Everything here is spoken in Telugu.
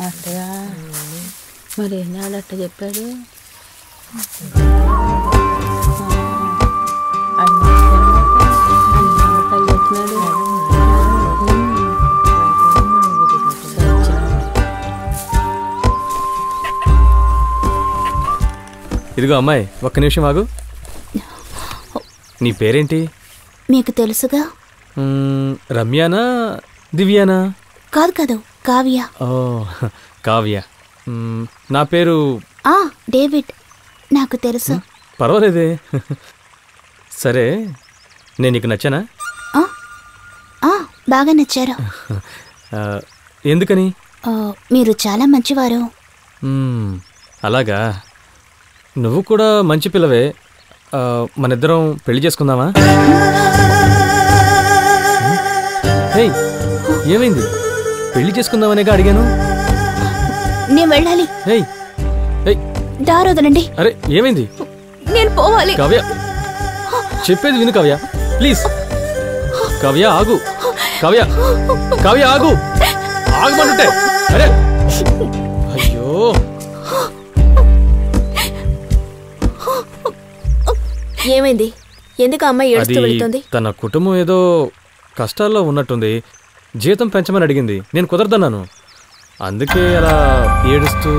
అట్టగా మరి ఏనాడు అట్ట చెప్పాడు. ఇదిగో అమ్మాయి, ఒక్క నిమిషం ఆగు. నీ పేరేంటి? మీకు తెలుసుగా. రమ్యానా, దివ్యానా? కాదు కాదు, కావ్య. ఓ కావ్య. నా పేరు డేవిడ్. నాకు తెలుసు. పర్వాలేదే. సరే, నేను నీకు నచ్చానా? బాగా నచ్చారు. ఎందుకని? మీరు చాలా మంచివారు. అలాగా. నువ్వు కూడా మంచి పిల్లవే. మనిద్దరం పెళ్లి చేసుకుందామా? ఏమైంది? పెళ్లి చేసుకుందామనేగా అడిగాను. నేను వెళ్ళాలి. దారోదనండి. అరే ఏమైంది? నేను పోవాలి. కావ్య, చెప్పేది విను కావ్య, ప్లీజ్. కావ్య ఆగు. కావ్య, కావ్య ఆగు. ఆగమంటుంటే. అరే అయ్యో, ఏమైంది? ఎందుకు అమ్మాయి ఏడుస్తూ వెళ్తుంది? తన కుటుంబం ఏదో కష్టాల్లో ఉన్నట్టుంది. జీతం పెంచమని అడిగింది. నేను కుదరదన్నాను. అందుకే అలా ఏడుస్తూ